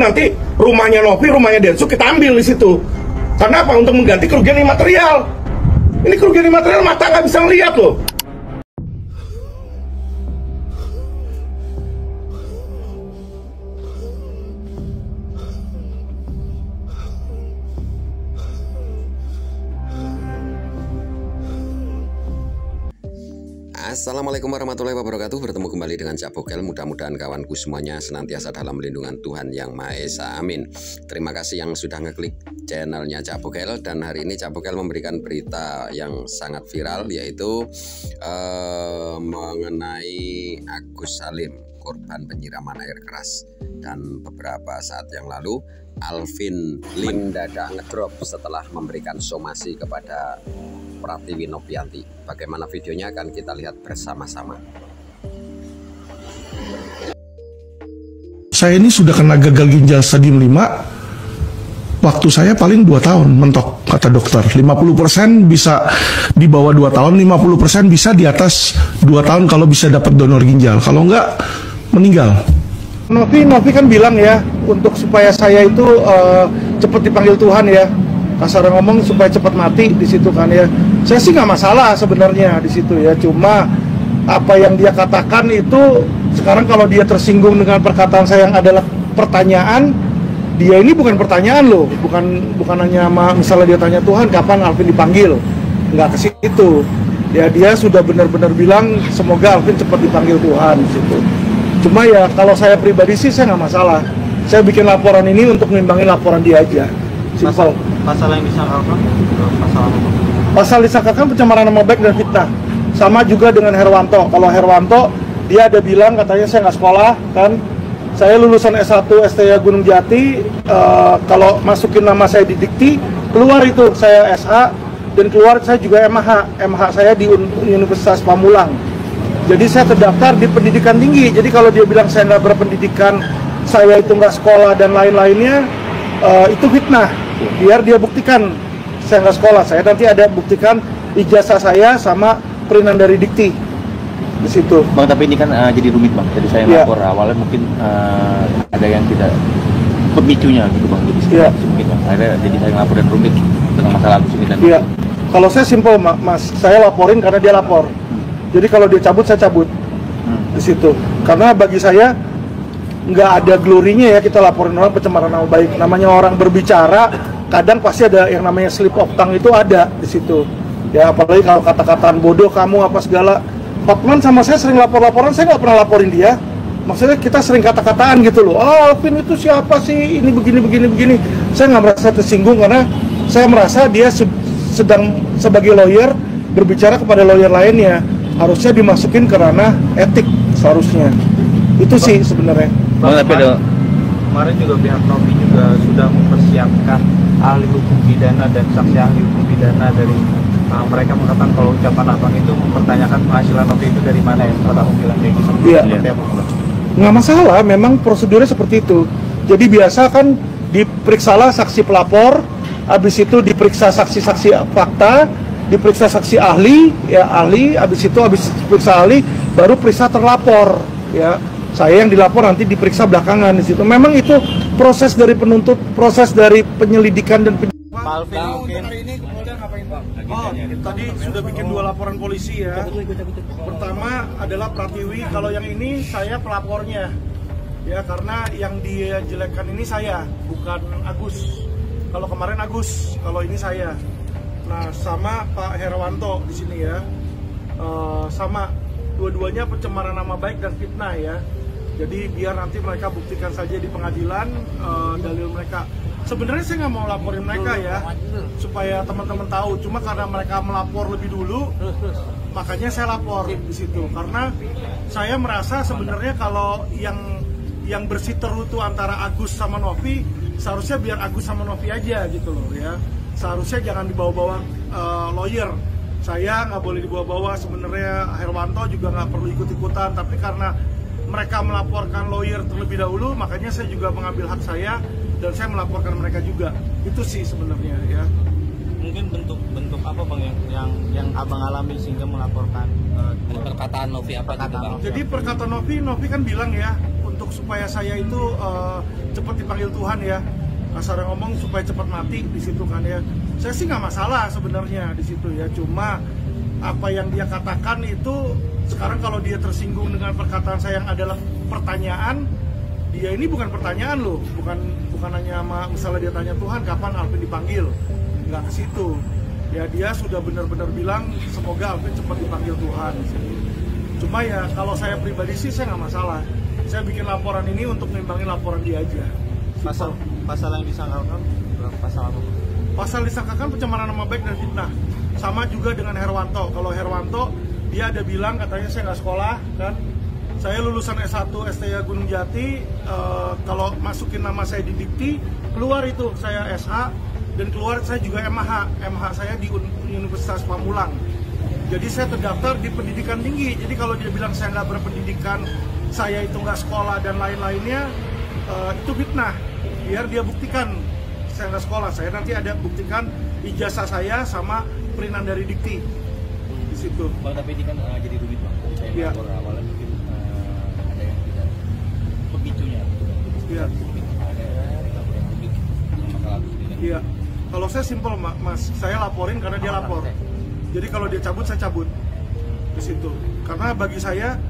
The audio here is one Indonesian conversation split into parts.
nanti rumahnya Novi, rumahnya Densu kita ambil di situ. Karena apa? Untuk mengganti kerugian imaterial. Ini kerugian imaterial mata nggak bisa ngeliat loh. Assalamualaikum warahmatullahi wabarakatuh. Bertemu kembali dengan Cak Bokel. Mudah-mudahan kawanku semuanya senantiasa dalam lindungan Tuhan Yang Maha Esa. Amin. Terima kasih yang sudah ngeklik channelnya Cak Bokel. Dan hari ini Cak Bokel memberikan berita yang sangat viral, yaitu mengenai Agus Salim, korban penyiraman air keras. Dan beberapa saat yang lalu Alvin Lim mendadak ngedrop setelah memberikan somasi kepada Pratiwi Novianti. Bagaimana videonya akan kita lihat bersama-sama. Saya ini sudah kena gagal ginjal stadium 5. Waktu saya paling 2 tahun mentok, kata dokter. 50% bisa di bawah 2 tahun, 50% bisa di atas 2 tahun kalau bisa dapat donor ginjal. Kalau enggak, meninggal. Novi kan bilang ya, untuk supaya saya itu cepat dipanggil Tuhan ya. Kasar ngomong supaya cepat mati di situ kan ya. Saya sih nggak masalah sebenarnya di situ ya. Cuma apa yang dia katakan itu sekarang kalau dia tersinggung dengan perkataan saya yang adalah pertanyaan, dia ini bukan pertanyaan loh, bukan hanya misalnya dia tanya Tuhan kapan Alvin dipanggil, nggak ke situ. Ya dia sudah benar-benar bilang semoga Alvin cepat dipanggil Tuhan di situ. Cuma ya kalau saya pribadi sih saya nggak masalah. Saya bikin laporan ini untuk menimbangin laporan dia aja. Simpel. Pasal yang disangkakan? Pasal disangkakan pencemaran nama baik dan fitnah. Sama juga dengan Herwanto. Kalau Herwanto, dia ada bilang katanya saya nggak sekolah, kan? Saya lulusan S1 STIA Gunung Jati. Kalau masukin nama saya di Dikti, keluar itu saya SH dan keluar saya juga MH saya di Universitas Pamulang. Jadi saya terdaftar di pendidikan tinggi. Jadi kalau dia bilang saya nggak berpendidikan, saya itu nggak sekolah dan lain-lainnya, itu fitnah. Biar dia buktikan saya nggak sekolah, saya nanti ada buktikan ijazah saya sama perinan dari Dikti di situ. Bang, tapi ini kan jadi rumit Bang. Jadi saya lapor awalnya mungkin ada yang tidak pemicunya gitu Bang. Jadi mungkin Bang, akhirnya jadi saya lapor dan rumit tentang masalah ini dan Kalau saya simpel Mas, saya laporin karena dia lapor. Jadi kalau dia cabut saya cabut di situ. Karena bagi saya nggak ada glorinya ya kita laporin orang pencemaran nama baik. Namanya orang berbicara, kadang pasti ada yang namanya slip of tongue, itu ada di situ. Ya apalagi kalau kata-kataan bodoh kamu apa segala. Hotman sama saya sering lapor-laporan, saya nggak pernah laporin dia. Maksudnya kita sering kata-kataan gitu loh. Oh, Alvin itu siapa sih? Ini begini. Saya nggak merasa tersinggung karena saya merasa dia sedang sebagai lawyer berbicara kepada lawyer lainnya. Harusnya dimasukin ke ranah etik seharusnya. Itu sih sebenarnya. Bang, tapi kemarin juga pihak Novi juga sudah mempersiapkan ahli hukum pidana dan saksi ahli hukum pidana dari mereka mengatakan kalau ucapan abang itu mempertanyakan penghasilan Novi itu dari mana ya, pada bilang kayak gitu. Iya. Nggak masalah, memang prosedurnya seperti itu. Jadi biasa kan diperiksalah saksi pelapor, habis itu diperiksa saksi-saksi fakta, diperiksa saksi ahli, habis periksa ahli, baru periksa terlapor, ya. Saya yang dilapor nanti diperiksa belakangan di situ. Memang itu proses dari penuntut, proses dari penyelidikan dan hari ini kemudian ngapain Bang? Tadi sudah bikin 2 laporan polisi ya. Pertama adalah Pratiwi, kalau yang ini saya pelapornya. Ya karena yang dia jelekkan ini saya, bukan Agus. Kalau kemarin Agus, kalau ini saya. Nah, sama Pak Herwanto di sini ya. Sama dua-duanya pencemaran nama baik dan fitnah ya. Jadi biar nanti mereka buktikan saja di pengadilan dalil mereka. Sebenarnya saya nggak mau laporin mereka ya, supaya teman-teman tahu. Cuma karena mereka melapor lebih dulu, makanya saya lapor di situ. Karena saya merasa sebenarnya kalau yang bersih terutu antara Agus sama Novi, seharusnya biar Agus sama Novi aja gitu loh ya. Seharusnya jangan dibawa-bawa lawyer. Saya nggak boleh dibawa-bawa. Sebenarnya Herwanto juga nggak perlu ikut-ikutan, tapi karena mereka melaporkan lawyer terlebih dahulu, makanya saya juga mengambil hak saya dan saya melaporkan mereka juga. Itu sih sebenarnya ya. Mungkin bentuk apa bang yang abang alami sehingga melaporkan perkataan Novi apa gitu bang? Jadi perkataan Novi kan bilang ya, untuk supaya saya itu cepat dipanggil Tuhan ya, kasar ngomong supaya cepat mati di situ kan ya. Saya sih nggak masalah sebenarnya di situ ya, cuma apa yang dia katakan itu sekarang kalau dia tersinggung dengan perkataan saya yang adalah pertanyaan, dia ini bukan pertanyaan loh, bukan hanya misalnya dia tanya Tuhan kapan Alvin dipanggil, nggak ke situ ya. Dia sudah benar-benar bilang semoga Alvin cepat dipanggil Tuhan. Cuma ya kalau saya pribadi sih saya nggak masalah, saya bikin laporan ini untuk nimbangin laporan dia aja. Pasal yang disangkakan pasal apa? Pasal disangkakan pencemaran nama baik dan fitnah. Sama juga dengan Herwanto. Kalau Herwanto dia ada bilang katanya saya nggak sekolah kan. Saya lulusan S1 STIA Gunung Jati, kalau masukin nama saya di Dikti, keluar itu saya SH, dan keluar saya juga MH saya di Universitas Pamulang. Jadi saya terdaftar di pendidikan tinggi. Jadi kalau dia bilang saya nggak berpendidikan, saya itu nggak sekolah dan lain-lainnya, itu fitnah. Biar dia buktikan saya nggak sekolah, saya nanti ada buktikan ijazah saya sama perinan dari Dikti di situ. Bang, tapi ini kan jadi rumit bang. Saya Iya. awalnya mungkin ada yang tidak pemicunya. Iya. Ada laporan publik masalah ini. Iya. Kalau saya simpel mas, saya laporin karena dia lapor. Jadi kalau dia cabut saya cabut di situ. Karena bagi saya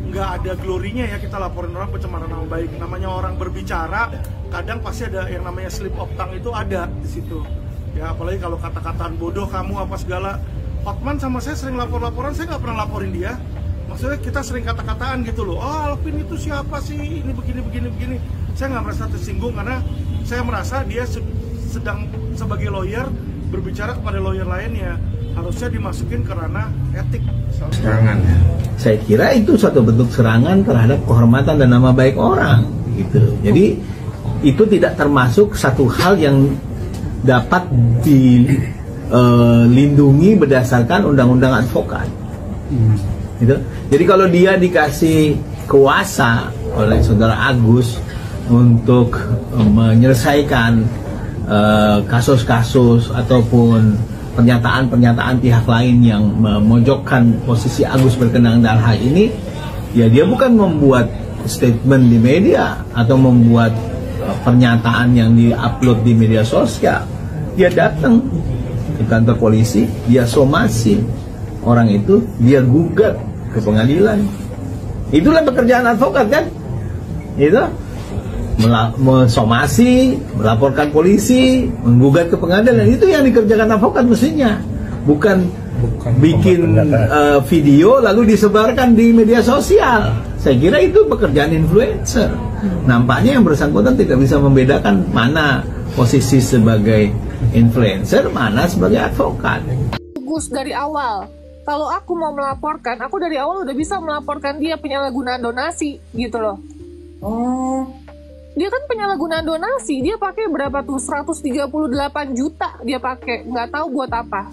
nggak ada glorinya ya kita laporin orang pencemaran nama baik. Namanya orang berbicara, kadang pasti ada yang namanya slip of tongue itu ada di situ. Ya apalagi kalau kata-kataan bodoh kamu apa segala. Hotman sama saya sering lapor-laporan, saya nggak pernah laporin dia. Maksudnya kita sering kata-kataan gitu loh. Oh Alvin itu siapa sih? Ini begini. Saya nggak merasa tersinggung karena saya merasa dia sedang sebagai lawyer berbicara kepada lawyer lainnya. Harusnya dimasukin ke ranah etik. Serangan. Saya kira itu suatu bentuk serangan terhadap kehormatan dan nama baik orang, gitu. Jadi itu tidak termasuk satu hal yang dapat dilindungi berdasarkan undang-undang advokat. Gitu. Jadi kalau dia dikasih kuasa oleh saudara Agus untuk menyelesaikan kasus-kasus ataupun pernyataan-pernyataan pihak lain yang memojokkan posisi Agus berkenaan dalam hal ini, ya dia bukan membuat statement di media atau membuat pernyataan yang diupload di media sosial. Dia datang ke kantor polisi, dia somasi orang itu, dia gugat ke pengadilan. Itulah pekerjaan advokat kan? Itu mensomasi, melaporkan polisi, menggugat ke pengadilan. Itu yang dikerjakan advokat mestinya, bukan bikin video lalu disebarkan di media sosial. Saya kira itu pekerjaan influencer. Nampaknya yang bersangkutan tidak bisa membedakan mana posisi sebagai influencer, mana sebagai advokat. Gus dari awal, kalau aku mau melaporkan, aku dari awal udah bisa melaporkan dia penyalahgunaan donasi gitu loh. Dia kan penyalahgunaan donasi, dia pakai berapa tuh, 138 juta dia pakai, nggak tahu buat apa.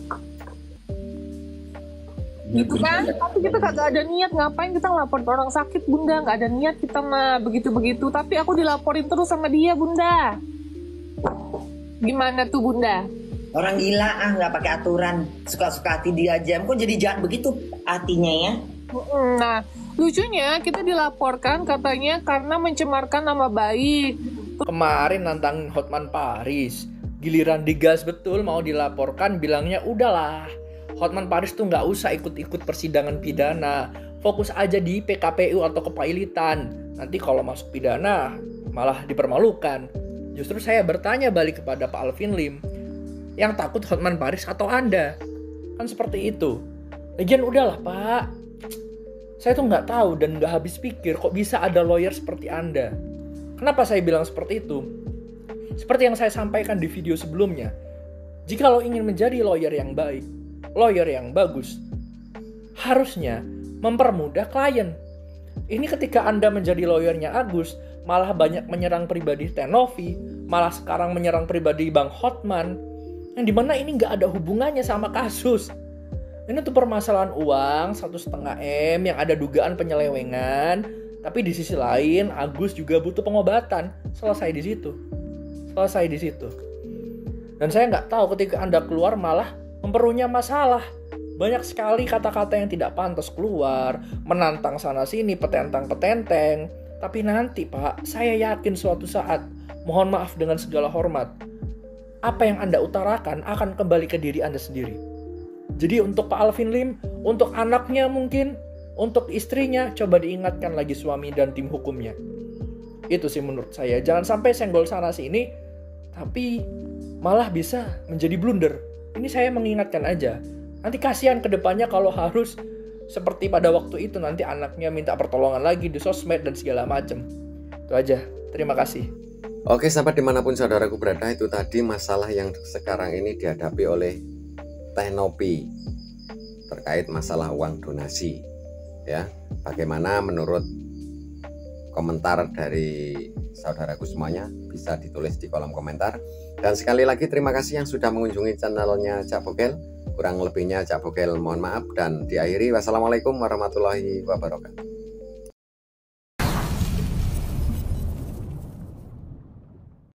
Gitu kan, tapi kita kagak ada niat, ngapain kita ngelapor orang sakit bunda, nggak ada niat kita mah begitu-begitu, tapi aku dilaporin terus sama dia bunda. Gimana tuh bunda? Orang gila nggak pakai aturan, suka-suka hati dia aja, kok jadi jahat begitu hatinya ya? Nah, lucunya kita dilaporkan katanya karena mencemarkan nama baik. Kemarin nantang Hotman Paris, giliran digas betul mau dilaporkan bilangnya udahlah, Hotman Paris tuh nggak usah ikut-ikut persidangan pidana, fokus aja di PKPU atau kepailitan. Nanti kalau masuk pidana malah dipermalukan. Justru saya bertanya balik kepada Pak Alvin Lim, yang takut Hotman Paris atau Anda? Kan seperti itu. Lagian udahlah Pak, saya tuh nggak tahu dan nggak habis pikir kok bisa ada lawyer seperti Anda. Kenapa saya bilang seperti itu? Seperti yang saya sampaikan di video sebelumnya, jika lo ingin menjadi lawyer yang baik, lawyer yang bagus, harusnya mempermudah klien. Ini ketika Anda menjadi lawyernya Agus, malah banyak menyerang pribadi Novi, malah sekarang menyerang pribadi Bang Hotman, yang dimana ini nggak ada hubungannya sama kasus. Ini tuh permasalahan uang 1,5 M yang ada dugaan penyelewengan, tapi di sisi lain Agus juga butuh pengobatan. Selesai di situ. Dan saya nggak tahu ketika Anda keluar malah memperunyam masalah. Banyak sekali kata-kata yang tidak pantas keluar, menantang sana-sini, petentang-petenteng. Tapi nanti Pak, saya yakin suatu saat, mohon maaf dengan segala hormat, apa yang Anda utarakan akan kembali ke diri Anda sendiri. Jadi untuk Pak Alvin Lim, untuk anaknya mungkin, untuk istrinya, coba diingatkan lagi suami dan tim hukumnya. Itu sih menurut saya. Jangan sampai senggol sana sini, tapi malah bisa menjadi blunder. Ini saya mengingatkan aja. Nanti kasihan ke depannya kalau harus seperti pada waktu itu nanti anaknya minta pertolongan lagi di sosmed dan segala macam. Itu aja. Terima kasih. Oke, sahabat dimanapun saudaraku berada, itu tadi masalah yang sekarang ini dihadapi oleh Teh Nopi terkait masalah uang donasi. Ya, bagaimana menurut komentar dari saudaraku semuanya bisa ditulis di kolom komentar. Dan sekali lagi terima kasih yang sudah mengunjungi channelnya Cak Bogel. Kurang lebihnya Cak Bogel mohon maaf, dan diakhiri wassalamualaikum warahmatullahi wabarakatuh.